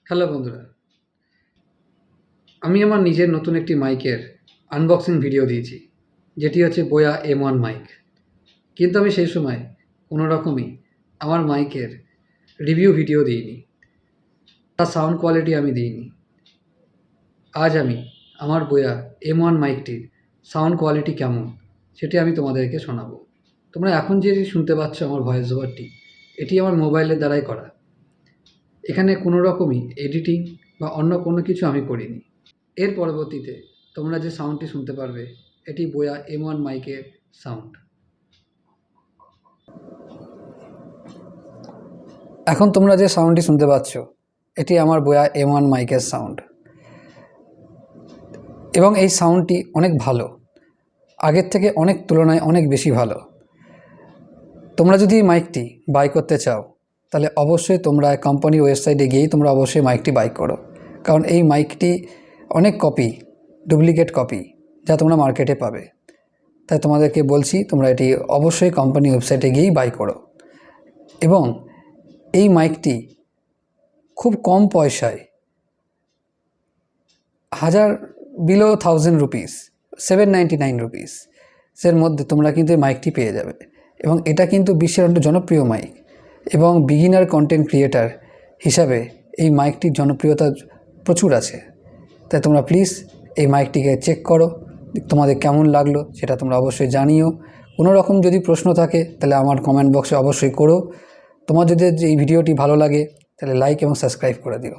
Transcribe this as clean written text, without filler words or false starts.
Hello বন্ধুরা, আমি আমার নিজের নতুন একটি মাইকের আনবক্সিং ভিডিও দিয়েছি, যেটি হচ্ছে বোয়া M1 মাইক। কিন্তু আমি সেই সময় কোনো রকমই আমার মাইকের রিভিউ ভিডিও দিইনি, তার সাউন্ড কোয়ালিটি আমি দিইনি। আজ আমি আমার বোয়া M1 মাইকটির সাউন্ড কোয়ালিটি কেমন সেটি আমি তোমাদেরকে শোনাবো। তোমরা এখন যে শুনতে পাচ্ছ আমার ভয়েস ওভারটি, এটি আমার মোবাইলের দ্বারাই করা। এখানে কোনো রকমই এডিটিং বা অন্য কোনো কিছু আমি করিনি। এর পরবর্তীতে তোমরা যে সাউন্ডটি শুনতে পারবে, এটি বোয়া M1 মাইকের সাউন্ড। এখন তোমরা যে সাউন্ডটি শুনতে পাচ্ছ, এটি আমার বোয়া M1 মাইকের সাউন্ড, এবং এই সাউন্ডটি অনেক ভালো, আগের থেকে অনেক তুলনায় অনেক বেশি ভালো। তোমরা যদি এই মাইকটি বাই করতে চাও, তাহলে অবশ্যই তোমরা কোম্পানি ওয়েবসাইটে গিয়েই তোমরা অবশ্যই মাইকটি বাই করো, কারণ এই মাইকটি অনেক কপি, ডুপ্লিকেট কপি যা তোমরা মার্কেটে পাবে। তাই তোমাদেরকে বলছি, তোমরা এটি অবশ্যই কোম্পানি ওয়েবসাইটে গিয়েই বাই করো। এবং এই মাইকটি খুব কম পয়সায়, বিলো 1000 রুপিস, 799 রুপিস এর মধ্যে তোমরা কিন্তু এই মাইকটি পেয়ে যাবে। এবং এটা কিন্তু বিশ্বের অনেক জনপ্রিয় মাইক, এবং বিগিনার কন্টেন্ট ক্রিয়েটার হিসাবে এই মাইকটির জনপ্রিয়তা প্রচুর আছে। তাই তোমরা প্লিজ এই মাইকটিকে চেক করো, তোমাদের কেমন লাগলো সেটা তোমরা অবশ্যই জানিও। কোনো রকম যদি প্রশ্ন থাকে তাহলে আমার কমেন্ট বক্সে অবশ্যই করো। তোমার যদি এই ভিডিওটি ভালো লাগে তাহলে লাইক এবং সাবস্ক্রাইব করে দিও।